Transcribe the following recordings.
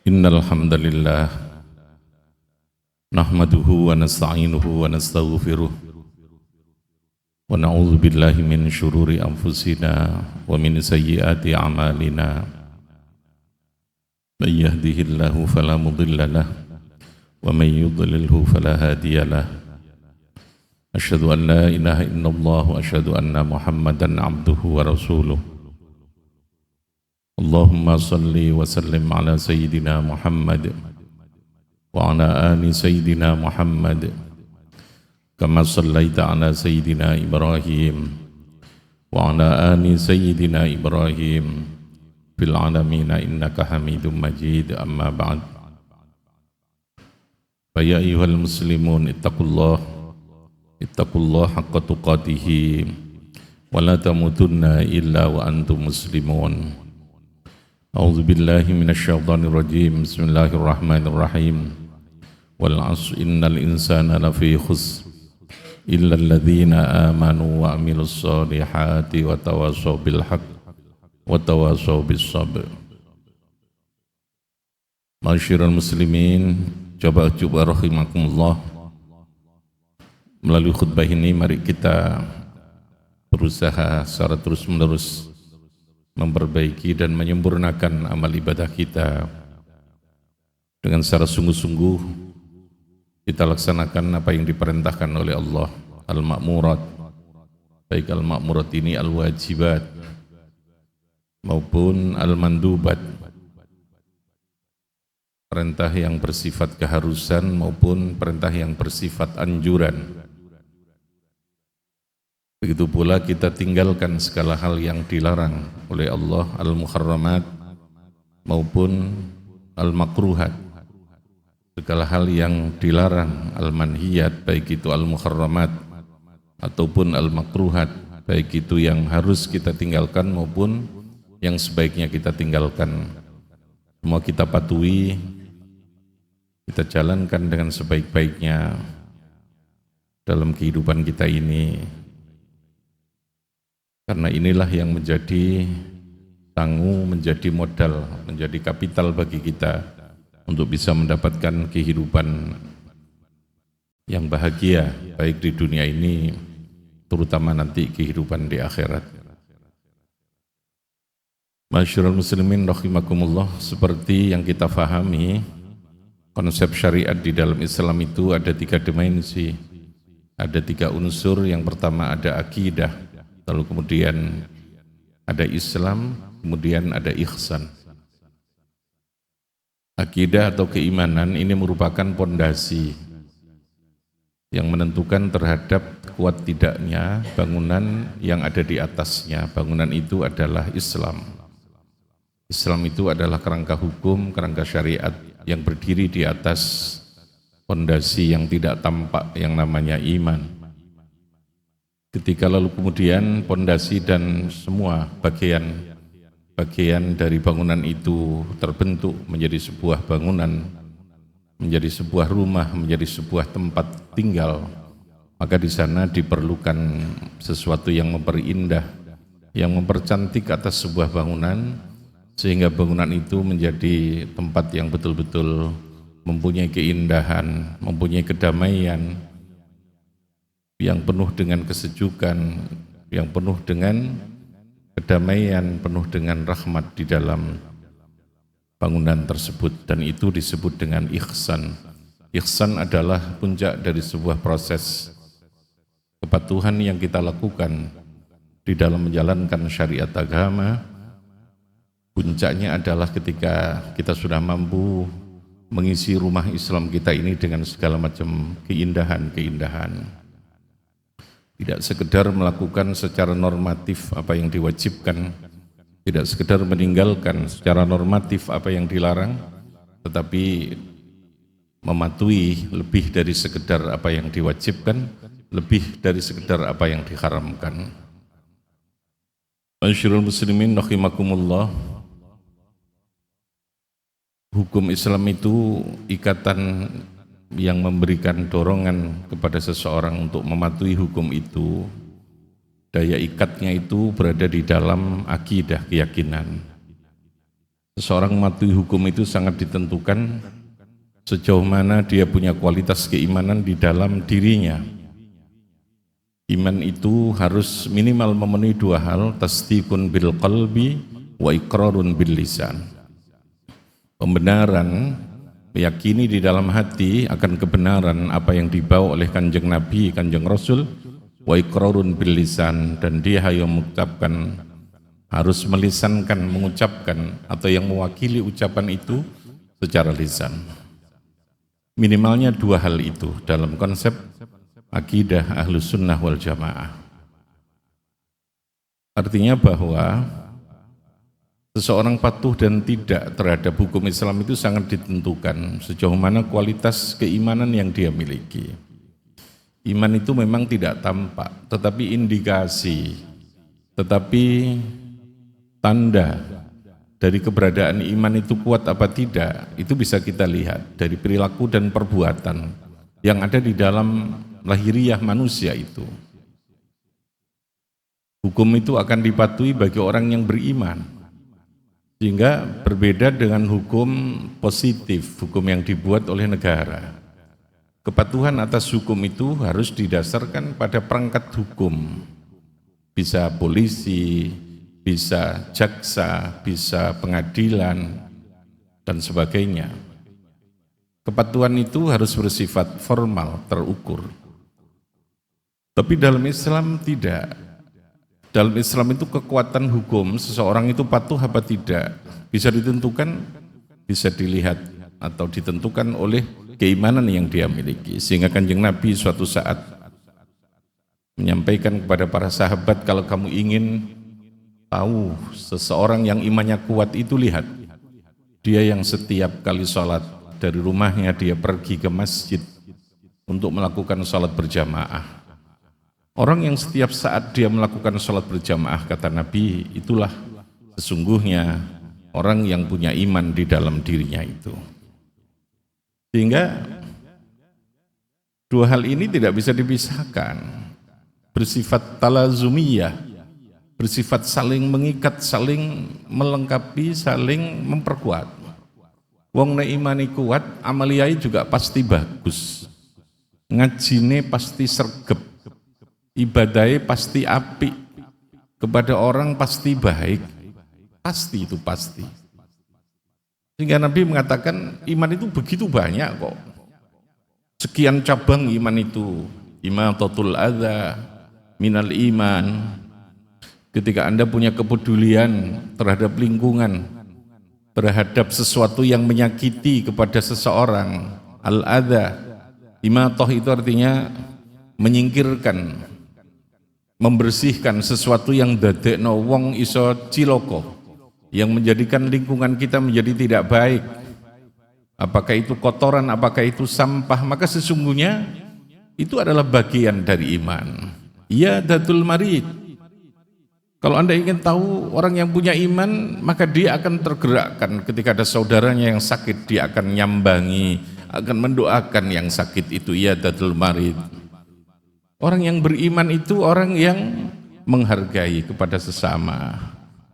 Innal hamdalillah nahmaduhu wa nasta'inuhu wa nastaghfiruh wa na'udzu billahi min syururi anfusina wa min sayyiati a'malina. May yahdihillahu fala mudilla lahu wa may yudlilhu fala hadiya lahu. Asyhadu an la ilaha illallah wa asyhadu anna Muhammadan abduhu wa rasuluh. Allahumma salli wa sallim ala sayyidina Muhammad wa ala ali sayyidina Muhammad kama sallaita ala sayyidina Ibrahim wa ala ali sayyidina Ibrahim fil alamina innaka hamidum majid. Amma ba'd. Fa ya ayyuhal muslimun ittaqullah haqqa tuqatih wa la tamutunna illa wa antum muslimun. A'udzu billahi minasyaitonir rajim. Bismillahirrahmanirrahim. Wal 'asri innal insana lafi khusr illa alladzina amanu wa 'amilus solihati wa tawassaw bil haqq wa tawassaw bis sabr. Masyiral muslimin, coba rahimakumullah. Melalui khutbah ini mari kita berusaha secara terus-menerus memperbaiki dan menyempurnakan amal ibadah kita dengan secara sungguh-sungguh. Kita laksanakan apa yang diperintahkan oleh Allah, al-ma'murat, baik al-ma'murat ini al-wajibat maupun al-mandubat, perintah yang bersifat keharusan maupun perintah yang bersifat anjuran. Begitu pula kita tinggalkan segala hal yang dilarang oleh Allah, al-muharramat maupun al-makruhat. Segala hal yang dilarang, al-manhiyat, baik itu al-muharramat ataupun al-makruhat, baik itu yang harus kita tinggalkan maupun yang sebaiknya kita tinggalkan. Semua kita patuhi, kita jalankan dengan sebaik-baiknya dalam kehidupan kita ini. Karena inilah yang menjadi tangguh, menjadi modal, menjadi kapital bagi kita untuk bisa mendapatkan kehidupan yang bahagia, baik di dunia ini, terutama nanti kehidupan di akhirat. Masyarul muslimin rahimakumullah, seperti yang kita fahami, konsep syariat di dalam Islam itu ada 3 dimensi, ada 3 unsur. Yang pertama ada akidah, lalu kemudian ada Islam, kemudian ada ihsan. Akidah atau keimanan ini merupakan pondasi yang menentukan terhadap kuat tidaknya bangunan yang ada di atasnya. Bangunan itu adalah Islam. Islam itu adalah kerangka hukum, kerangka syariat yang berdiri di atas pondasi yang tidak tampak yang namanya iman. Ketika lalu kemudian pondasi dan semua bagian dari bangunan itu terbentuk menjadi sebuah bangunan, menjadi sebuah rumah, menjadi sebuah tempat tinggal, maka di sana diperlukan sesuatu yang memperindah, yang mempercantik atas sebuah bangunan, sehingga bangunan itu menjadi tempat yang betul-betul mempunyai keindahan, mempunyai kedamaian, yang penuh dengan kesejukan, yang penuh dengan kedamaian, penuh dengan rahmat di dalam bangunan tersebut, dan itu disebut dengan ihsan. Ihsan adalah puncak dari sebuah proses kepatuhan yang kita lakukan di dalam menjalankan syariat agama. Puncaknya adalah ketika kita sudah mampu mengisi rumah Islam kita ini dengan segala macam keindahan-keindahan. Tidak sekedar melakukan secara normatif apa yang diwajibkan, tidak sekedar meninggalkan secara normatif apa yang dilarang, tetapi mematuhi lebih dari sekedar apa yang diwajibkan, lebih dari sekedar apa yang diharamkan. Masyarul muslimin rahimakumullah, hukum Islam itu ikatan yang memberikan dorongan kepada seseorang untuk mematuhi hukum itu. Daya ikatnya itu berada di dalam akidah, keyakinan. Seseorang mematuhi hukum itu sangat ditentukan sejauh mana dia punya kualitas keimanan di dalam dirinya. Iman itu harus minimal memenuhi dua hal, tasdiqun bil qalbi wa iqrarun bil lisan. Pembenaran, meyakini di dalam hati akan kebenaran apa yang dibawa oleh Kanjeng Nabi, Kanjeng Rasul, wa iqrarun bil lisan, dan dia harus melisankan, mengucapkan atau yang mewakili ucapan itu secara lisan. Minimalnya dua hal itu dalam konsep akidah Ahlus Sunnah wal Jamaah. Artinya bahwa seseorang patuh dan tidak terhadap hukum Islam itu sangat ditentukan sejauh mana kualitas keimanan yang dia miliki. Iman itu memang tidak tampak, tetapi indikasi, tetapi tanda dari keberadaan iman itu kuat apa tidak, itu bisa kita lihat dari perilaku dan perbuatan yang ada di dalam lahiriah manusia itu. Hukum itu akan dipatuhi bagi orang yang beriman, sehingga berbeda dengan hukum positif, hukum yang dibuat oleh negara. Kepatuhan atas hukum itu harus didasarkan pada perangkat hukum, bisa polisi, bisa jaksa, bisa pengadilan, dan sebagainya. Kepatuhan itu harus bersifat formal, terukur. Tapi dalam Islam tidak. Dalam Islam itu kekuatan hukum, seseorang itu patuh apa tidak, bisa ditentukan, bisa dilihat atau ditentukan oleh keimanan yang dia miliki. Sehingga Kanjeng Nabi suatu saat menyampaikan kepada para sahabat, kalau kamu ingin tahu seseorang yang imannya kuat itu, lihat dia yang setiap kali sholat dari rumahnya dia pergi ke masjid untuk melakukan sholat berjamaah. Orang yang setiap saat dia melakukan sholat berjamaah, kata Nabi, itulah sesungguhnya orang yang punya iman di dalam dirinya itu. Sehingga dua hal ini tidak bisa dipisahkan, bersifat talazumiyah, bersifat saling mengikat, saling melengkapi, saling memperkuat. Wong nek imani kuat, amaliyai juga pasti bagus, ngajine pasti sregep, ibadahnya pasti apik, kepada orang pasti baik, pasti itu pasti. Sehingga Nabi mengatakan iman itu begitu banyak kok, sekian cabang iman itu. Imatatul adza minal iman, ketika Anda punya kepedulian terhadap lingkungan, terhadap sesuatu yang menyakiti kepada seseorang, al-adza, imatoh itu artinya menyingkirkan, membersihkan sesuatu yang dadekno wong iso ciloko, yang menjadikan lingkungan kita menjadi tidak baik, apakah itu kotoran, apakah itu sampah, maka sesungguhnya itu adalah bagian dari iman. Ya datul marid. Kalau Anda ingin tahu orang yang punya iman, maka dia akan tergerakkan ketika ada saudaranya yang sakit, dia akan nyambangi, akan mendoakan yang sakit itu. Ya datul marid. Orang yang beriman itu orang yang menghargai kepada sesama.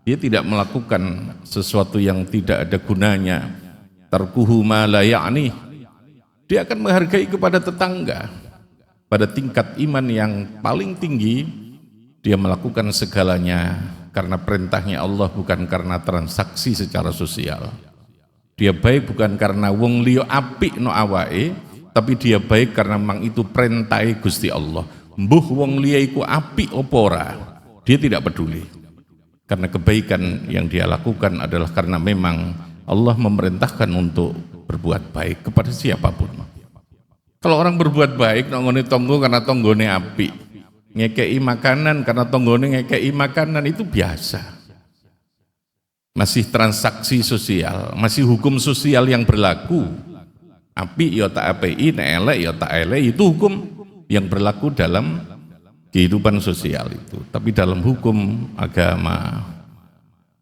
Dia tidak melakukan sesuatu yang tidak ada gunanya. Tarkuhu ma la ya'ni. Dia akan menghargai kepada tetangga. Pada tingkat iman yang paling tinggi, dia melakukan segalanya karena perintahnya Allah, bukan karena transaksi secara sosial. Dia baik bukan karena wong liya apik no awake, tapi dia baik karena memang itu perintah Gusti Allah. Mbuh wong liya iku apik apa ora, dia tidak peduli. Karena kebaikan yang dia lakukan adalah karena memang Allah memerintahkan untuk berbuat baik kepada siapapun. Kalau orang berbuat baik nongone tonggo karena tonggone apik, ngekei makanan karena tonggone ngekei makanan, itu biasa. Masih transaksi sosial, masih hukum sosial yang berlaku. Apik ya tak apiki, nek elek ya tak elek, itu hukum yang berlaku dalam kehidupan sosial itu. Tapi dalam hukum agama,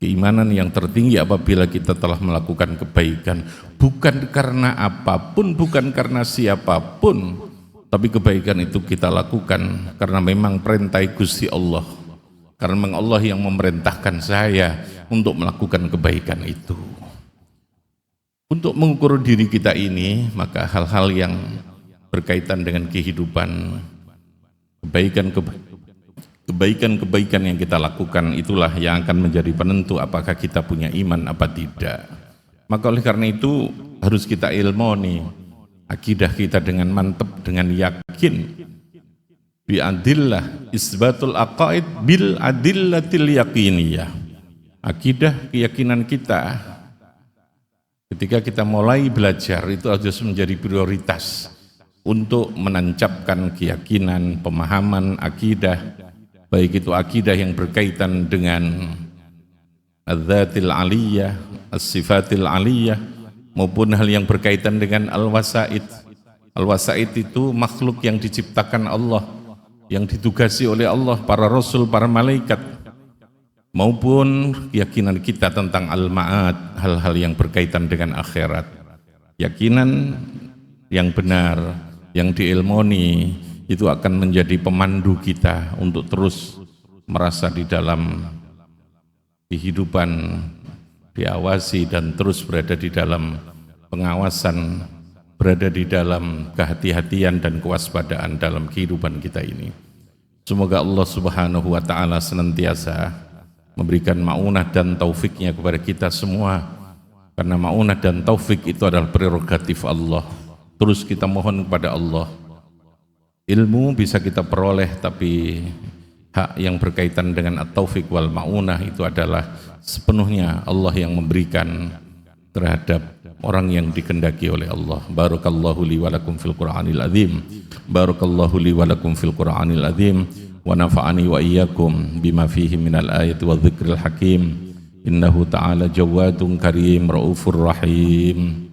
keimanan yang tertinggi apabila kita telah melakukan kebaikan, bukan karena apapun, bukan karena siapapun, tapi kebaikan itu kita lakukan karena memang perintah Gusti Allah, karena memang Allah yang memerintahkan saya untuk melakukan kebaikan itu. Untuk mengukur diri kita ini, maka hal-hal yang berkaitan dengan kehidupan, kebaikan yang kita lakukan itulah yang akan menjadi penentu apakah kita punya iman apa tidak. Maka oleh karena itu harus kita ilmoni akidah kita dengan mantap, dengan yakin. Bi'adillah isbatul aqaid bil adillatil yakiniyah. Akidah, keyakinan kita ketika kita mulai belajar itu harus menjadi prioritas untuk menancapkan keyakinan, pemahaman akidah, baik itu akidah yang berkaitan dengan az-zatil aliyah, as-sifatil aliyah, maupun hal yang berkaitan dengan al-wasaid. Al-wasaid itu makhluk yang diciptakan Allah, yang ditugasi oleh Allah, para rasul, para malaikat, maupun keyakinan kita tentang al-ma'ad, hal-hal yang berkaitan dengan akhirat. Keyakinan yang benar, yang diilmoni, itu akan menjadi pemandu kita untuk terus merasa di dalam kehidupan diawasi dan terus berada di dalam pengawasan, berada di dalam kehati-hatian dan kewaspadaan dalam kehidupan kita ini. Semoga Allah Subhanahu wa Ta'ala senantiasa memberikan ma'unah dan taufiknya kepada kita semua, karena ma'unah dan taufik itu adalah prerogatif Allah. Terus kita mohon kepada Allah. Ilmu bisa kita peroleh, tapi hak yang berkaitan dengan at-taufik wal ma'unah itu adalah sepenuhnya Allah yang memberikan terhadap orang yang dikehendaki oleh Allah. Barakallahu li wa lakum fil Qur'anil azim. Barakallahu li wa lakum fil Qur'anil azim wa nafa'ani wa iyyakum bima fihi minal ayati wa dzikril hakim. Innahu ta'ala jawadun karim raufur rahim.